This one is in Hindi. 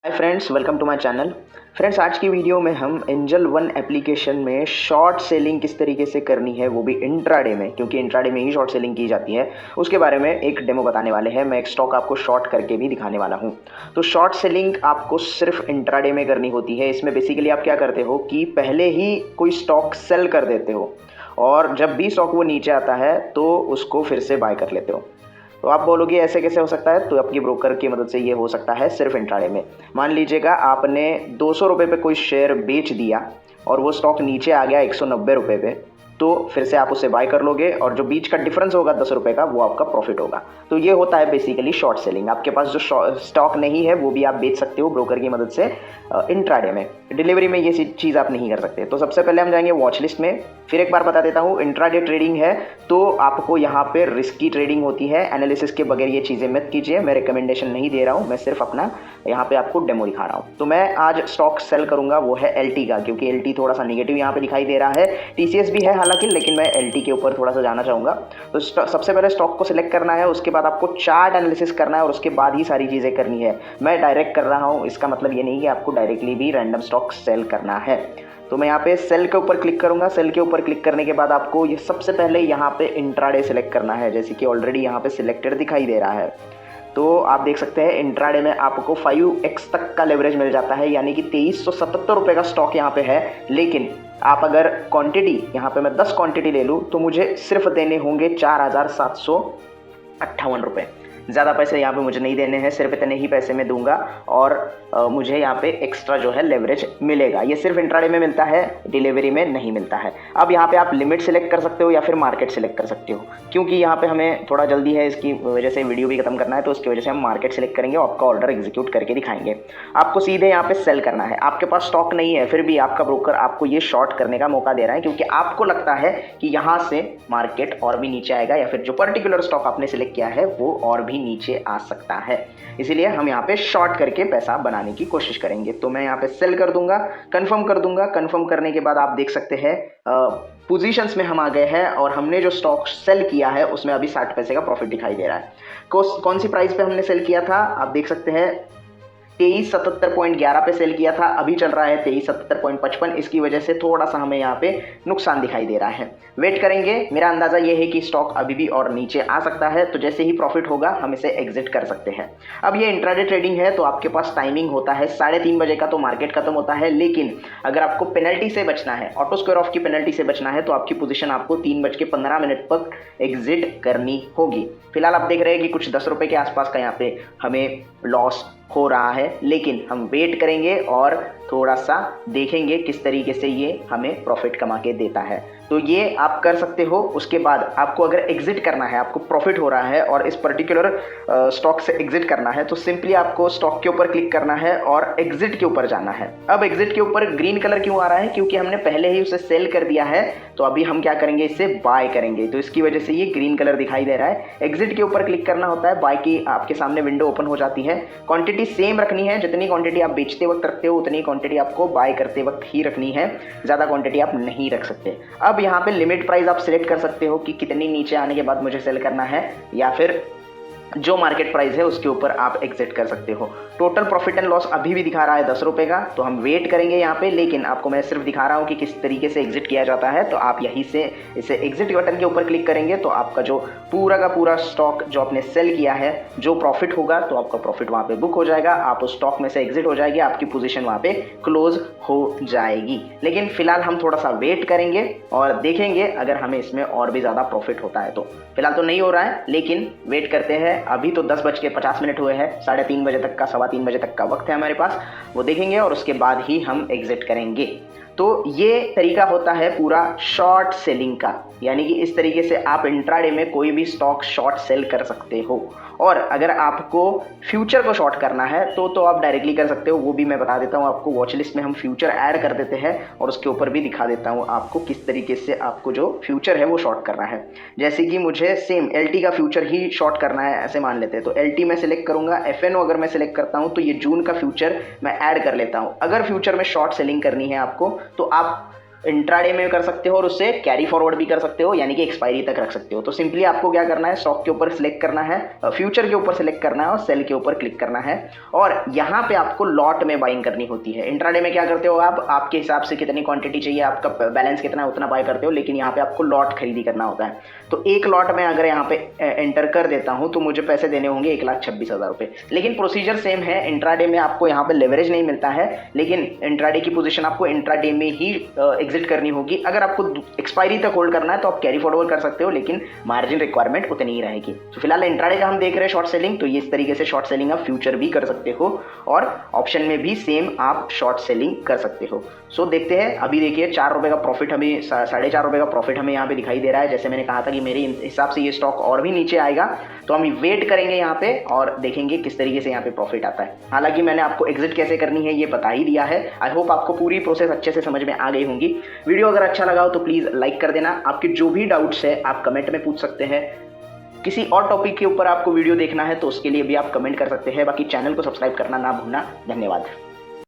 Hi friends, welcome to my channel. Friends, आज की वीडियो में हम एंजल वन एप्लीकेशन में शॉर्ट सेलिंग किस तरीके से करनी है, वो भी इंट्राडे में, क्योंकि इंट्राडे में ही शॉर्ट सेलिंग की जाती है। उसके बारे में एक डेमो बताने वाले हैं। मैं एक स्टॉक आपको शॉर्ट करके भी दिखाने वाला हूं। तो शॉर्ट सेलिंग आपको सिर्फ इंट्राडे में करनी होती है। इसमें बेसिकली आप क्या करते हो कि पहले ही कोई स्टॉक सेल कर देते हो और जब भी स्टॉक वो नीचे आता है तो उसको फिर से बाय कर लेते हो। तो आप बोलोगे ऐसे कैसे हो सकता है? तो आपकी ब्रोकर की मदद से ये हो सकता है सिर्फ इंट्राडे में। मान लीजिएगा आपने 200 रुपये पे कोई शेयर बेच दिया और वो स्टॉक नीचे आ गया 190 रुपये पे, तो फिर से आप उसे बाय कर लोगे और जो बीच का डिफरेंस होगा 10 रुपये का, वो आपका प्रॉफिट होगा। तो ये होता है बेसिकली शॉर्ट सेलिंग। आपके पास जो स्टॉक नहीं है वो भी आप बेच सकते हो ब्रोकर की मदद से इंट्राडे में। डिलीवरी में ये चीज़ आप नहीं कर सकते। तो सबसे पहले हम जाएंगे वॉच लिस्ट में। फिर एक बार बता देता हूँ, इंट्राडे ट्रेडिंग है तो आपको यहाँ पे रिस्की ट्रेडिंग होती है। एनालिसिस के बगैर ये चीज़ें मत कीजिए। मैं रिकमेंडेशन नहीं दे रहा हूँ, मैं सिर्फ अपना यहाँ पे आपको डेमो दिखा रहा हूँ। तो मैं आज स्टॉक सेल करूँगा वो है एलटी का, क्योंकि एलटी थोड़ा सा निगेटिव यहाँ पे दिखाई दे रहा है। टीसीएस भी है हालांकि, लेकिन मैं एलटी के ऊपर थोड़ा सा जाना चाहूँगा। तो सबसे पहले स्टॉक को सिलेक्ट करना है, उसके बाद आपको चार्ट एनालिसिस करना है और उसके बाद ही सारी चीज़ें करनी है। मैं डायरेक्ट कर रहा हूँ, इसका मतलब ये नहीं कि आपको डायरेक्टली भी रैंडम स्टॉक सेल करना है। तो मैं यहाँ पे सेल के ऊपर क्लिक करूंगा। सेल के ऊपर क्लिक करने के बाद आपको ये सबसे पहले यहाँ पे इंट्राडे सेलेक्ट करना है, जैसे कि ऑलरेडी यहाँ पे सिलेक्टेड दिखाई दे रहा है। तो आप देख सकते हैं इंट्राडे में आपको 5x तक का लेवरेज मिल जाता है, यानी कि 2377 रुपये का स्टॉक यहाँ पे है। लेकिन आप अगर क्वांटिटी यहाँ पे मैं 10 क्वांटिटी ले लूँ तो मुझे सिर्फ देने होंगे 4758 रुपये। ज़्यादा पैसे यहाँ पे मुझे नहीं देने हैं, सिर्फ इतने ही पैसे मैं दूंगा और मुझे यहाँ पे एक्स्ट्रा जो है लेवरेज मिलेगा। ये सिर्फ इंट्राडे में मिलता है, डिलीवरी में नहीं मिलता है। अब यहाँ पे आप लिमिट सेलेक्ट कर सकते हो या फिर मार्केट सेलेक्ट कर सकते हो। क्योंकि यहाँ पे हमें थोड़ा जल्दी है, इसकी वजह से वीडियो भी खत्म करना है, तो उसकी वजह से हम मार्केट सेलेक्ट करेंगे और आपका ऑर्डर एग्जीक्यूट करके दिखाएंगे। आपको सीधे यहाँ पे सेल करना है। आपके पास स्टॉक नहीं है, फिर भी आपका ब्रोकर आपको ये शॉर्ट करने का मौका दे रहा है, क्योंकि आपको लगता है कि यहाँ से मार्केट और भी नीचे आएगा या फिर जो पर्टिकुलर स्टॉक आपने सिलेक्ट किया है वो और भी नीचे आ सकता है। इसीलिए हम यहाँ पे शॉर्ट करके पैसा बनाने की कोशिश करेंगे। तो मैं यहाँ पे सेल कर दूंगा, कंफर्म कर दूंगा। कंफर्म करने के बाद आप देख सकते हैं पोजीशंस में हम आ गए हैं और हमने जो स्टॉक सेल किया है उसमें अभी 60 पैसे का प्रॉफिट दिखाई दे रहा है। कौन सी प्राइस पे हमने सेल किया था आप देख सकते हैं, 2377.11 पे सेल किया था। अभी चल रहा है 2377.55। इसकी वजह से थोड़ा सा हमें यहाँ पे नुकसान दिखाई दे रहा है। वेट करेंगे। मेरा अंदाजा ये है कि स्टॉक अभी भी और नीचे आ सकता है, तो जैसे ही प्रॉफिट होगा हम इसे एग्जिट कर सकते हैं। अब ये इंट्राडे ट्रेडिंग है तो आपके पास टाइमिंग होता है 3:30 बजे का, तो मार्केट खत्म होता है। लेकिन अगर आपको पेनल्टी से बचना है, ऑटो स्क्वायर ऑफ की पेनल्टी से बचना है, तो आपकी पोजीशन आपको 3:15 तक एग्जिट करनी होगी। फिलहाल आप देख रहे हैं कि कुछ 10 रुपये के आसपास का यहाँ पे हमें लॉस हो रहा है, लेकिन हम वेट करेंगे और थोड़ा सा देखेंगे किस तरीके से ये हमें प्रॉफिट कमा के देता है। तो ये आप कर सकते हो। उसके बाद आपको अगर एग्जिट करना है, आपको प्रॉफिट हो रहा है और इस पर्टिकुलर स्टॉक से एग्जिट करना है, तो सिंपली आपको स्टॉक के ऊपर क्लिक करना है और एग्जिट के ऊपर जाना है। अब एग्जिट के ऊपर ग्रीन कलर क्यों आ रहा है? क्योंकि हमने पहले ही उसे सेल कर दिया है, तो अभी हम क्या करेंगे, इसे बाय करेंगे, तो इसकी वजह से ये ग्रीन कलर दिखाई दे रहा है। एग्जिट के ऊपर क्लिक करना होता है, बाय की आपके सामने विंडो ओपन हो जाती है। क्वांटिटी सेम रखनी है, जितनी क्वांटिटी आप बेचते वक्त रखते हो उतनी क्वांटिटी आपको बाय करते वक्त ही रखनी है, ज़्यादा क्वांटिटी आप नहीं रख सकते। अब यहाँ पे लिमिट प्राइस आप सिलेक्ट कर सकते हो कि कितनी नीचे आने के बाद मुझे सेल करना है, या फिर जो मार्केट प्राइस है उसके ऊपर आप एग्जिट कर सकते हो। टोटल प्रॉफिट एंड लॉस अभी भी दिखा रहा है 10 रुपये का, तो हम वेट करेंगे यहाँ पे। लेकिन आपको मैं सिर्फ दिखा रहा हूँ कि किस तरीके से एग्जिट किया जाता है। तो आप यहीं से इसे एग्जिट बटन के ऊपर क्लिक करेंगे तो आपका जो पूरा का पूरा स्टॉक जो आपने सेल किया है, जो प्रॉफिट होगा तो आपका प्रॉफिट वहाँ पे बुक हो जाएगा, आप उस स्टॉक में से एग्जिट हो जाएगी, आपकी पोजीशन वहाँ पे क्लोज हो जाएगी। लेकिन फिलहाल हम थोड़ा सा वेट करेंगे और देखेंगे अगर हमें इसमें और भी ज़्यादा प्रॉफिट होता है तो। फिलहाल तो नहीं हो रहा है, लेकिन वेट करते हैं। अभी तो 10:50 हुए हैं, 3:30 बजे तक का, 3:15 बजे तक का वक्त है हमारे पास, वो देखेंगे और उसके बाद ही हम एग्जिट करेंगे। तो ये तरीका होता है पूरा शॉर्ट सेलिंग का, यानी कि इस तरीके से आप इंट्राडे में कोई भी स्टॉक शॉर्ट सेल कर सकते हो। और अगर आपको फ्यूचर को शॉर्ट करना है तो आप डायरेक्टली कर सकते हो, वो भी मैं बता देता हूँ आपको। वॉच लिस्ट में हम फ्यूचर ऐड कर देते हैं और उसके ऊपर भी दिखा देता हूँ आपको किस तरीके से आपको जो फ्यूचर है वो शॉर्ट करना है। जैसे कि मुझे सेम एलटी का फ्यूचर ही शॉर्ट करना है, ऐसे मान लेते हैं, तो एलटी में सिलेक्ट करूंगा। एफएनओ अगर मैं सिलेक्ट करता हूँ तो ये जून का फ्यूचर मैं ऐड कर लेता हूँ। अगर फ्यूचर में शॉर्ट सेलिंग करनी है आपको, तो आप इंट्राडे में कर सकते हो और उससे कैरी फॉरवर्ड भी कर सकते हो, यानी कि एक्सपायरी तक रख सकते हो। तो सिंपली आपको क्या करना है, स्टॉक के ऊपर सिलेक्ट करना है, फ्यूचर के ऊपर सिलेक्ट करना है और सेल के ऊपर क्लिक करना है और यहाँ पे आपको लॉट में बाइंग करनी होती है। इंट्राडे में क्या करते हो आप, आपके हिसाब से कितनी क्वांटिटी चाहिए, आपका बैलेंस कितना है उतना बाय करते हो, लेकिन यहाँ पे आपको लॉट खरीदी करना होता है। तो एक लॉट में अगर यहाँ पे एंटर कर देता हूँ तो मुझे पैसे देने होंगे 1,26,000 रुपये। लेकिन प्रोसीजर सेम है, इंट्राडे में आपको यहाँ पे लेवरेज नहीं मिलता है, लेकिन इंट्राडे की पोजीशन आपको इंट्राडे में ही एग्जिट करनी होगी। अगर आपको एक्सपायरी तक होल्ड करना है तो आप कैरी फॉरवर्ड कर सकते हो, लेकिन मार्जिन रिक्वायरमेंट उतनी ही रहेगी। तो फिलहाल इंट्राडे का हम देख रहे हैं शॉर्ट सेलिंग, तो ये इस तरीके से शॉर्ट सेलिंग आप फ्यूचर भी कर सकते हो और ऑप्शन में भी सेम आप शॉर्ट सेलिंग कर सकते हो। सो देखते हैं, अभी देखिए 4 रुपये का प्रॉफिट हमें, 4.5 रुपये का प्रॉफिट हमें यहाँ पे दिखाई दे रहा है। जैसे मैंने कहा था कि मेरे हिसाब से ये स्टॉक और भी नीचे आएगा, तो हम वेट करेंगे यहाँ पे और देखेंगे किस तरीके से यहाँ पे प्रॉफिट आता है। हालांकि मैंने आपको एग्जिट कैसे करनी है ये बता ही दिया है। आई होप आपको पूरी प्रोसेस अच्छे से समझ में आ गई होंगी। वीडियो अगर अच्छा लगा हो तो प्लीज़ लाइक कर देना। आपके जो भी डाउट्स है आप कमेंट में पूछ सकते हैं। किसी और टॉपिक के ऊपर आपको वीडियो देखना है तो उसके लिए भी आप कमेंट कर सकते हैं। बाकी चैनल को सब्सक्राइब करना ना भूलना। धन्यवाद।